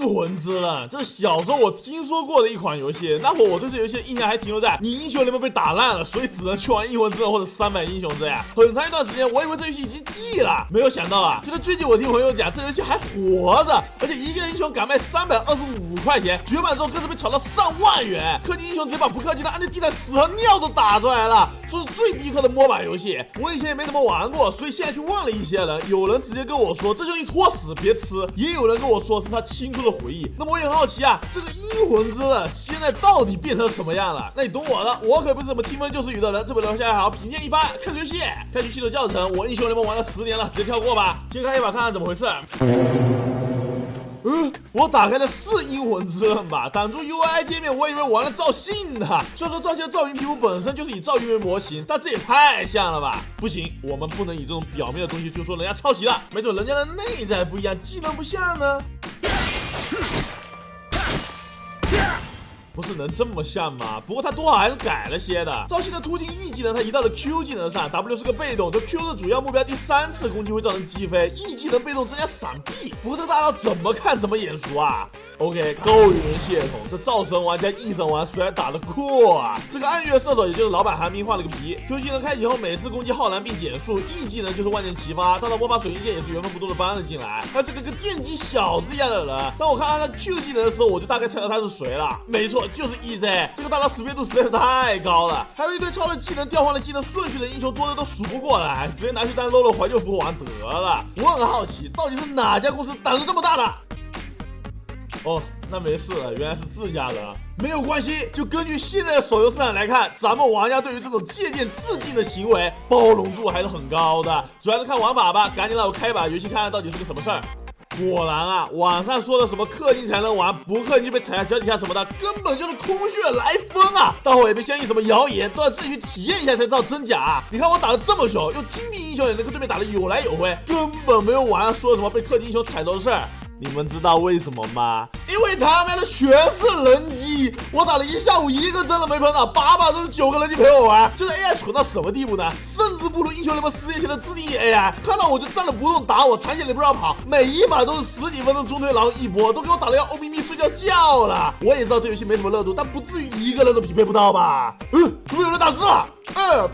魂之刃，这是小时候我听说过的一款游戏。那会儿我对这游戏的印象还停留在你英雄联盟被打烂了，所以只能去玩阴魂之刃或者300英雄之类。很长一段时间，我以为这游戏已经记了，没有想到啊，就在最近我听朋友讲，这游戏还活着，而且一个英雄敢卖325块钱，绝版之后更是被炒到上万元。氪金英雄直接把不氪金的按着地毯屎和尿都打出来了，说是最逼氪的摸版游戏。我以前也没怎么玩过，所以现在去问了一些人，有人直接跟我说这就一坨屎别吃，也有人跟我说是他青春的回忆。那么我也很好奇啊，这个阴魂之刃现在到底变成什么样了？那你懂我的，我可不是什么听风就是雨的人。这本留下来好好评鉴一番。开始游戏，开局系统教程，我英雄联盟玩了10年了，直接跳过吧。先开一把看看怎么回事。我打开的是阴魂之刃吧？挡住 UI 界面，我以为玩了赵信的。虽然说赵信的赵云皮肤本身就是以赵云为模型，但这也太像了吧？不行，我们不能以这种表面的东西就说人家抄袭了，没准人家的内在不一样，技能不像呢。不是能这么像吗？不过他多少还是改了些的。赵信的突进 E 技能他移到了 Q 技能上 ，W 是个被动，对 Q 是主要目标，第3次攻击会造成击飞 ，E 技能被动增加闪避。不过这个大招怎么看怎么眼熟啊 ？OK， 够语言系统，这赵神玩加 E 神玩谁还打得过啊？这个暗月射手也就是老板寒冰换了个皮 ，Q 技能开启后每次攻击浩然并减速 ，E 技能就是万箭齐发，大招魔法水晶剑也是原封不动的搬了进来。还有这个跟电击小子一样的人，当我看到他 Q 技能的时候，我就大概猜到他是谁了。没错，就是 EZ， 这个大招识别度实在是太高了。还有一堆超人技能调换了技能顺序的英雄多的都数不过来，直接拿去当 LOL 怀旧服玩得了。我很好奇，到底是哪家公司胆子这么大的？哦，那没事了，原来是自家人。没有关系，就根据现在的手游市场来看，咱们玩家对于这种借鉴致敬的行为包容度还是很高的。主要是看玩法吧，赶紧让我开把游戏看看到底是个什么事儿。果然啊，网上说的什么氪金才能玩，不氪金就被踩下脚底下什么的，根本就是空穴来风啊！大伙也别相信什么谣言，都要自己去体验一下才知道真假啊！你看我打得这么凶，用金币英雄也能跟对面打得有来有回，根本没有网上说什么被氪金英雄踩着的事儿。你们知道为什么吗？因为他们的全是人机，我打了一下午，一个真人没碰到，8把都是9个人机陪我玩。就是 AI 蠢到什么地步呢？甚至不如英雄联盟10年前的自定义 AI， 看到我就站着不动打我，残血你不让跑，每一把都是10几分钟中推，然后一波，都给我打得要欧咪咪睡觉了。我也知道这游戏没什么热度，但不至于一个人都匹配不到吧？怎么有人打字了？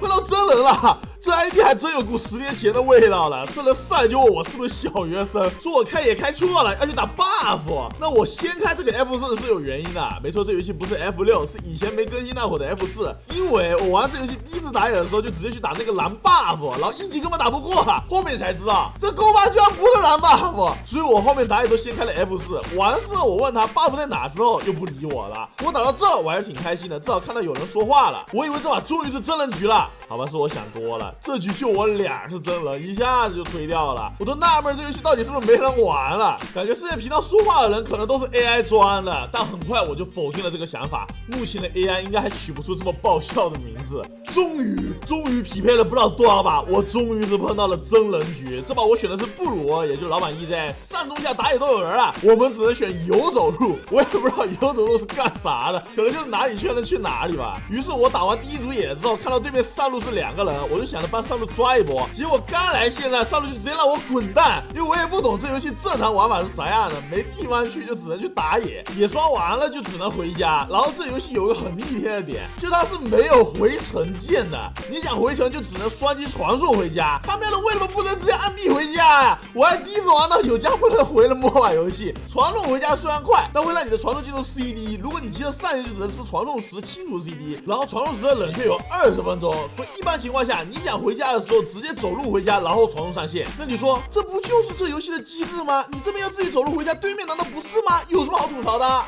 碰到真人了。这 ID 还真有股10年前的味道了。这人上来就问我是不是小学生，说我开也开错了，要去打 buff。那我先开这个 F4 是有原因的，没错，这游戏不是 F6，是以前没更新那会儿的 F4。因为我玩这游戏第一次打野的时候，就直接去打那个蓝 buff， 然后1级根本打不过，后面才知道这勾8居然不是蓝 buff， 所以我后面打野都先开了 F4。完事了，我问他 buff 在哪之后，就不理我了。我打到这我还是挺开心的，至少看到有人说话了。我以为这把终于是真人局了，好吧，是我想多了。这局就我俩是真人，一下子就推掉了。我都纳闷这游戏到底是不是没人玩了？感觉世界频道说话的人可能都是 AI 装的，但很快我就否定了这个想法。目前的 AI 应该还取不出这么爆笑的名字。终于匹配了不知道多少把，我终于是碰到了真人局。这把我选的是布鲁，也就是老板 EZ， 上中下打野都有人啊，我们只能选游走路。我也不知道游走路是干啥的，可能就是哪里去能去哪里吧。于是我打完第一组野之后，看到对面上路是2个人，我就想着帮上路抓一波。结果刚来现在上路就直接让我滚蛋，因为我也不懂这游戏正常玩法是啥样的，没地方去就只能去打野，野刷完了就只能回家。然后这游戏有个很逆天的点，就它是没有回城键的，你想回城就只能双击传送回家。他们的为什么不能直接按 B 回家呀？我还第一次玩到有家不能回的魔法游戏。传送回家虽然快，但会让你的传送进入 CD， 如果你急着上去就只能吃传送时清除 CD， 然后传送时的冷却有20分钟，所以一般情况下你想回家的时候直接走路回家，然后传送上线。那你说这不就是这游戏的机制吗？你这边要自己走路回家，对面难道不是吗？有什么好吐槽的？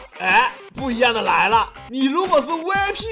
不一样的来了，你如果是 VIP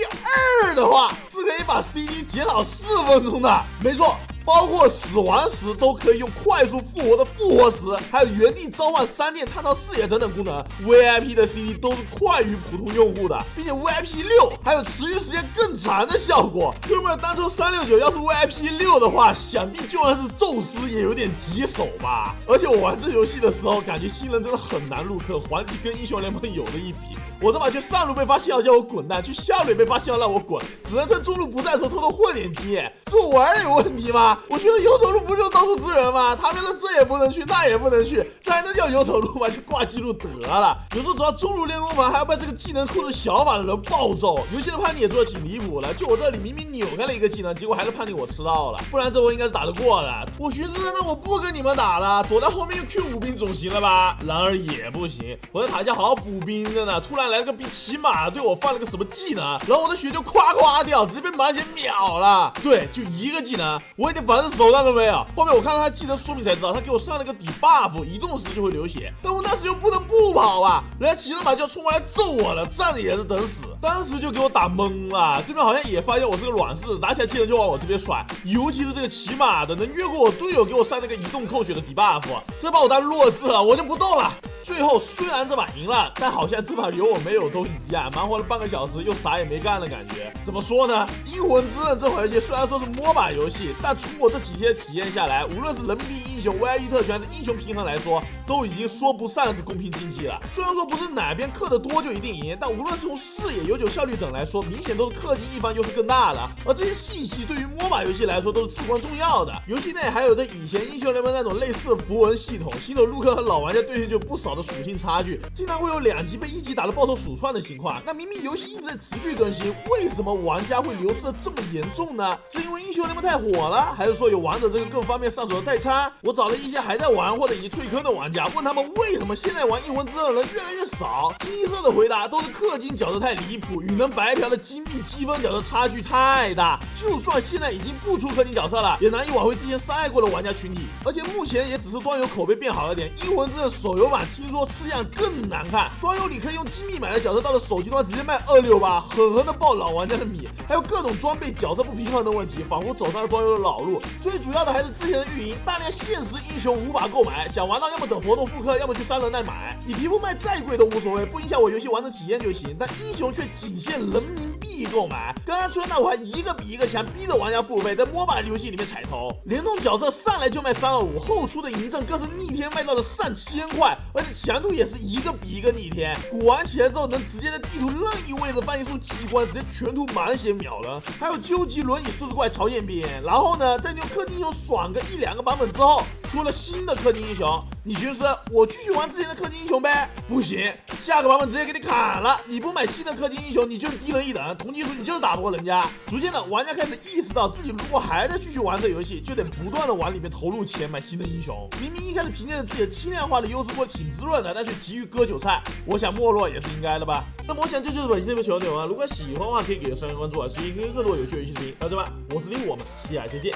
2的话，是可以把 CD 减少4分钟的。没错，包括死亡时都可以用快速复活的复活石，还有原地召唤3电探到视野等等功能。VIP 的 CD 都是快于普通用户的，并且 VIP 6还有持续时间更长的效果。哥们儿，当初369要是 VIP 6的话，想必就算是宙斯也有点棘手吧。而且我玩这游戏的时候，感觉新人真的很难入坑，环境跟英雄联盟有的一比。我这把去上路被发信号叫我滚蛋，去下路也被发信号让我滚，只能趁中路不在的时候偷偷混点经验。是我玩有问题吗？我觉得游走路不就到处支援吗？他们的这也不能去，那也不能去，这还能叫游走路吗？就挂记录得了。有时候只要中路练功房，还要被这个技能控制小法的人暴揍。游戏的判定也做得挺离谱的，就我这里明明扭开了一个技能，结果还是判定我吃到了，不然这波应该是打得过的。我寻思那我不跟你们打了，躲在后面用 Q5兵总行了吧？然而也不行，我在塔下好好补兵着呢，突然来了个比骑马对我放了个什么技能，然后我的血就夸夸掉，直接被满血秒了。对，就一个技能，我一点反射手段都没有。后面我看到他技能说明才知道，他给我上了个底 buff， 移动时就会流血，但我那时又不能不跑啊，人家骑着马就要冲过来揍我了，站着也是等死。当时就给我打懵了，对面好像也发现我是个软柿，打起来技能就往我这边甩，尤其是这个骑马的能越过我队友给我上那个移动扣血的底 buff， 这把我当弱智了，我就不动了。最后虽然这把赢了，但好像这把有我没有都一样，忙活了半个小时又啥也没干的感觉。怎么说呢？阴魂之刃这款游戏虽然说是MOBA游戏，但从我这几天体验下来，无论是人民币英雄、VIP 特权的英雄平衡来说，都已经说不上是公平竞技了。虽然说不是哪边氪得多就一定赢，但无论是从视野、悠久效率等来说，明显都是氪金一方优势更大的。而这些信息对于MOBA游戏来说都是至关重要的。游戏内还有着以前英雄联盟那种类似符文系统，新手入坑和老玩家对线就有不少的属性差距，经常会有2级被1级打得抱头鼠窜的情况。那明明游戏一直在持续更新，为什么玩家会流失的这么严重呢？是因为英雄联盟太火了，还是说有王者这个更方便上手的代差？我找了一些还在玩或者已经退坑的玩家，问他们为什么现在玩阴魂之刃的人越来越少，清一色的回答都是氪金角色太离谱，与能白嫖的金币积分角色差距太大，就算现在已经不出氪金角色了，也难以挽回之前伤害过的玩家群体。而且目前也只是端游口碑变好了点，阴魂之刃手游版听说吃相更难看，端游里可以用金币买的角色到了手机端直接卖268，狠狠的爆老玩家的米，还有各种装备角色不平衡的问题，仿佛走上了端游的老路。最主要的还是之前的运营，大量现实英雄无法购买，想玩到要么等活动复刻，要么去3人代买。你皮肤卖再贵都无所谓，不影响我游戏玩的体验就行，但英雄却仅限人民币购买。刚刚出的那款一个比一个强，逼着玩家付费，在 MOBA 游戏里面踩头，联动角色上来就卖325，后出的银证更是逆天卖到了上千块，而且强度也是一个比一个逆天。鼓完起来之后，能直接在地图任意位置放一束机关，直接全图满血秒人。还有究极轮椅数字怪曹彦斌，然后呢，在你用氪金英雄爽个1-2个版本之后，出了新的氪金英雄，你寻思我继续玩之前的氪金英雄呗？不行，下个版本直接给你砍了。你不买新的氪金英雄，你就是低人一等，同技术你就是打不过人家。逐渐的，玩家开始意识到自己如果还在继续玩这游戏，就得不断的往里面投入钱买新的英雄。明明一开始凭借着自己的轻量化的优势过得挺滋润的，但却急于割韭菜，我想没落也是应该的吧。那么我想这就是本期这部小内容啊，如果喜欢的话可以给个3连关注啊，所以更多有趣的游戏视频。那这吧，我是李，我们下期见。